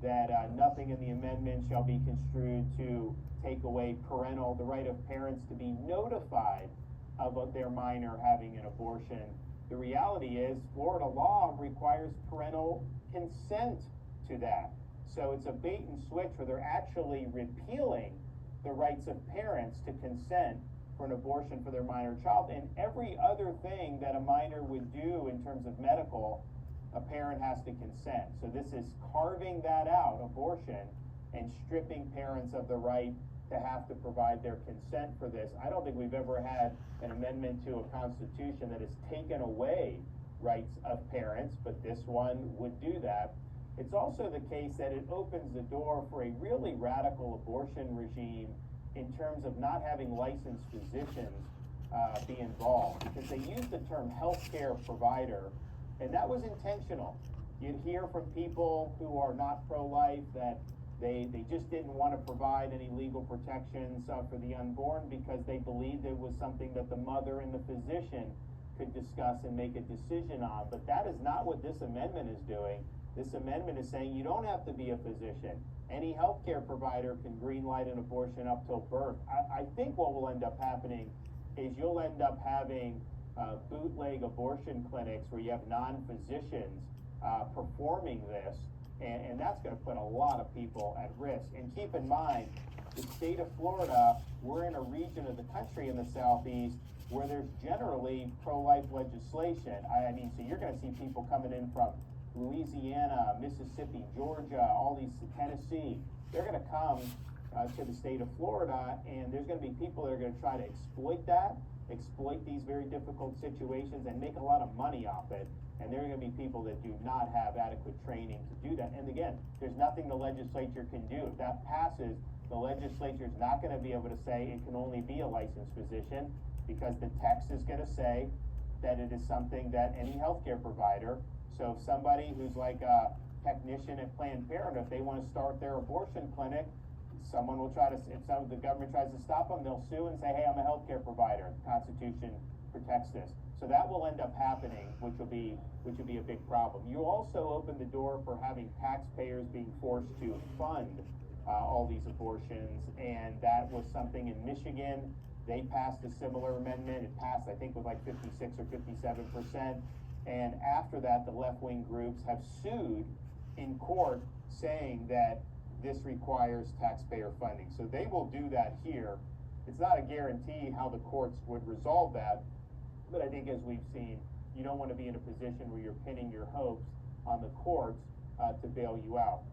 that nothing in the amendment shall be construed to take away the right of parents to be notified of their minor having an abortion. The reality is Florida law requires parental consent to that. So it's a bait and switch where they're actually repealing the rights of parents to consent for an abortion for their minor child, and every other thing that a minor would do in terms of medical, a parent has to consent. So this is carving that out, abortion, and stripping parents of the right to have to provide their consent for this. I don't think we've ever had an amendment to a constitution that has taken away rights of parents, but this one would do that. It's also the case that it opens the door for a really radical abortion regime in terms of not having licensed physicians be involved, because they use the term healthcare provider, and that was intentional. You'd hear from people who are not pro-life that they just didn't want to provide any legal protections for the unborn because they believed it was something that the mother and the physician could discuss and make a decision on. But that is not what this amendment is doing. This amendment is saying you don't have to be a physician. Any healthcare provider can greenlight an abortion up till birth. I think what will end up happening is you'll end up having bootleg abortion clinics where you have non-physicians performing this, and that's going to put a lot of people at risk. And keep in mind, the state of Florida, we're in a region of the country in the southeast where there's generally pro-life legislation. I mean, so you're going to see people coming in from Louisiana, Mississippi, Georgia, all these, Tennessee. They're going to come to the state of Florida, and there's going to be people that are going to try to exploit these very difficult situations and make a lot of money off it. And there are going to be people that do not have adequate training to do that. And again, there's nothing the legislature can do. If that passes, the legislature is not going to be able to say it can only be a licensed physician, because the text is going to say that it is something that any healthcare provider. So if somebody who's like a technician at Planned Parenthood, if they want to start their abortion clinic, someone will try to, if the government tries to stop them, they'll sue and say, hey, I'm a healthcare provider. The Constitution protects this. So that will end up happening, which will be a big problem. You also open the door for having taxpayers being forced to fund all these abortions, and that was something in Michigan. They passed a similar amendment. It passed, I think, with like 56 or 57%. And after that, the left-wing groups have sued in court saying that this requires taxpayer funding. So they will do that here. It's not a guarantee how the courts would resolve that, but I think as we've seen, you don't want to be in a position where you're pinning your hopes on the courts to bail you out.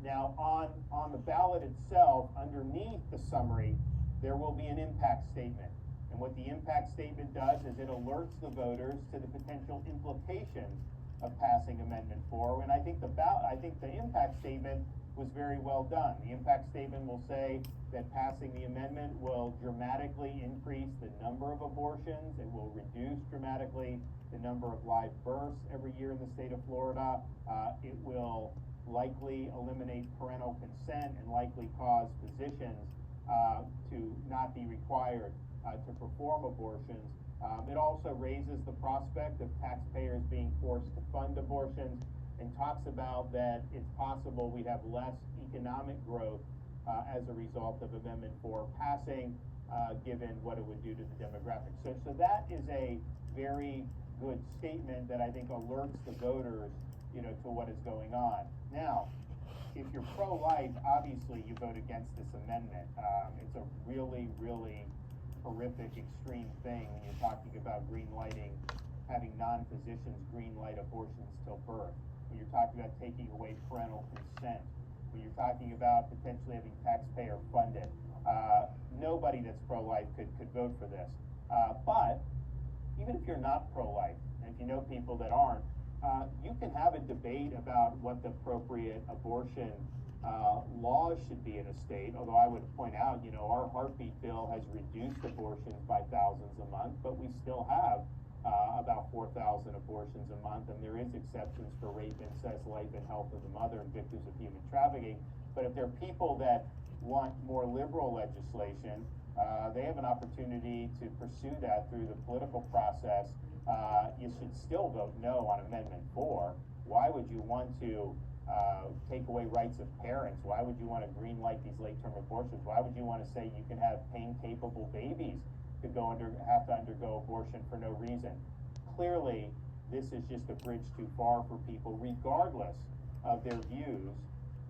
Now, on the ballot itself, underneath the summary, there will be an impact statement. And what the impact statement does is it alerts the voters to the potential implications of passing Amendment 4. And I think the impact statement was very well done. The impact statement will say that passing the amendment will dramatically increase the number of abortions. It will reduce dramatically the number of live births every year in the state of Florida. It will likely eliminate parental consent and likely cause physicians to not be required to perform abortions. It also raises the prospect of taxpayers being forced to fund abortions, and talks about that it's possible we'd have less economic growth as a result of Amendment 4 passing, given what it would do to the demographics. So that is a very good statement that I think alerts the voters, to what is going on. Now, if you're pro-life, obviously you vote against this amendment. It's a really, really horrific, extreme thing when you're talking about having non-physicians green-light abortions till birth. When you're talking about taking away parental consent, when you're talking about potentially having taxpayer funded. Nobody that's pro-life could vote for this. But even if you're not pro-life, and if you know people that aren't, you can have a debate about what the appropriate abortion laws should be in a state, although I would point out, our heartbeat bill has reduced abortions by thousands a month, but we still have about 4,000 abortions a month, and there is exceptions for rape, incest, life, and health of the mother and victims of human trafficking. But if there are people that want more liberal legislation, they have an opportunity to pursue that through the political process. You should still vote no on Amendment 4. Why would you want to take away rights of parents? Why would you want to green light these late-term abortions? Why would you want to say you can have pain-capable babies to have to undergo abortion for no reason? Clearly, this is just a bridge too far for people, regardless of their views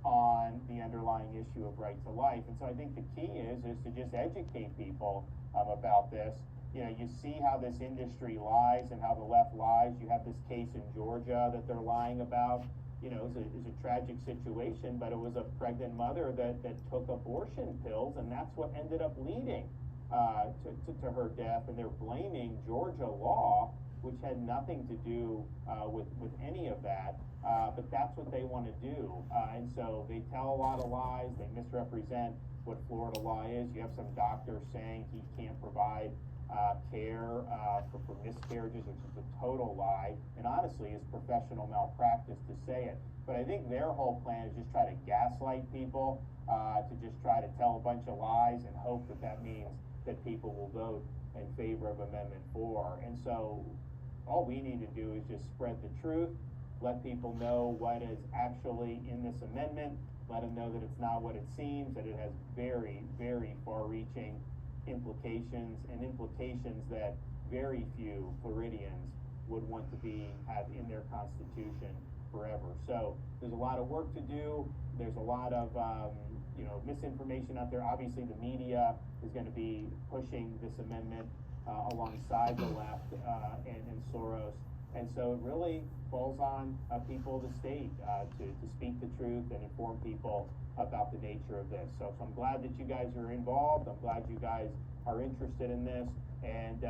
on the underlying issue of right to life. And so I think the key is to just educate people about this. You know, you see how this industry lies and how the left lies. You have this case in Georgia that they're lying about. You know, it's a tragic situation, but it was a pregnant mother that took abortion pills, and that's what ended up leading to her death. And they're blaming Georgia law, which had nothing to do with any of that. But that's what they want to do. And so they tell a lot of lies. They misrepresent what Florida law is. You have some doctor saying he can't provide care for miscarriages, which is a total lie, and honestly is professional malpractice to say it. But I think their whole plan is just try to gaslight people, to just try to tell a bunch of lies and hope that that means that people will vote in favor of Amendment 4. And so all we need to do is just spread the truth, let people know what is actually in this amendment, let them know that it's not what it seems, that it has very, very far-reaching implications, and implications that very few Floridians would want to have in their constitution forever. So there's a lot of work to do. There's a lot of misinformation out there. Obviously, the media is going to be pushing this amendment alongside the left and Soros. And so it really falls on people of the state to speak the truth and inform people about the nature of this. So I'm glad that you guys are involved. I'm glad you guys are interested in this. And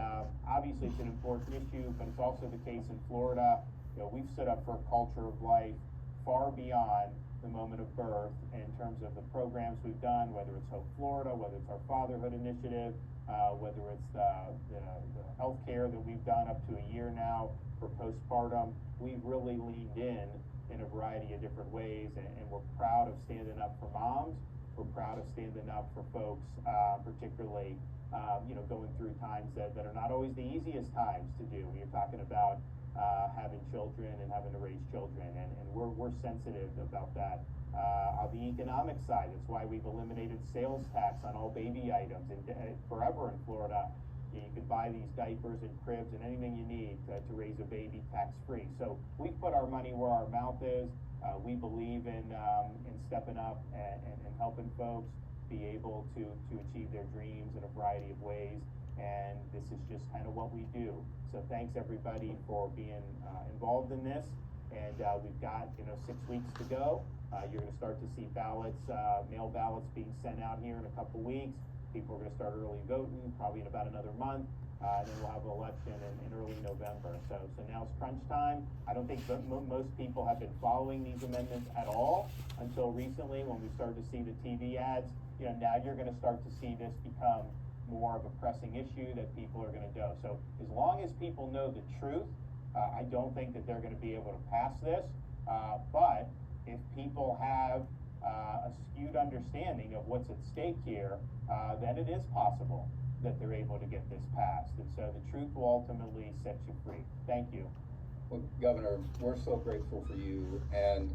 obviously it's an important issue, but it's also the case in Florida. You know, we've stood up for a culture of life far beyond the moment of birth in terms of the programs we've done, whether it's Hope Florida, whether it's our fatherhood initiative, whether it's the health care that we've done up to a year now for postpartum. We've really leaned in a variety of different ways, and we're proud of standing up for moms. We're proud of standing up for folks, particularly going through times that are not always the easiest times to do. When you're talking about having children and having to raise children, and we're sensitive about that. On the economic side, that's why we've eliminated sales tax on all baby items, and forever in Florida, you can buy these diapers and cribs and anything you need to raise a baby tax-free. So we put our money where our mouth is. We believe in stepping up and helping folks be able to achieve their dreams in a variety of ways. And this is just kind of what we do. So thanks everybody for being involved in this. And we've got 6 weeks to go. You're going to start to see ballots, mail ballots being sent out here in a couple weeks. People are going to start early voting probably in about another month. And then we'll have an election in early November. So now it's crunch time. I don't think most people have been following these amendments at all until recently when we started to see the TV ads. Now you're going to start to see this become more of a pressing issue that people are going to do. So as long as people know the truth, I don't think that they're going to be able to pass this. But if people have a skewed understanding of what's at stake here, then it is possible that they're able to get this passed. And so the truth will ultimately set you free. Thank you. Well, Governor, we're so grateful for you, and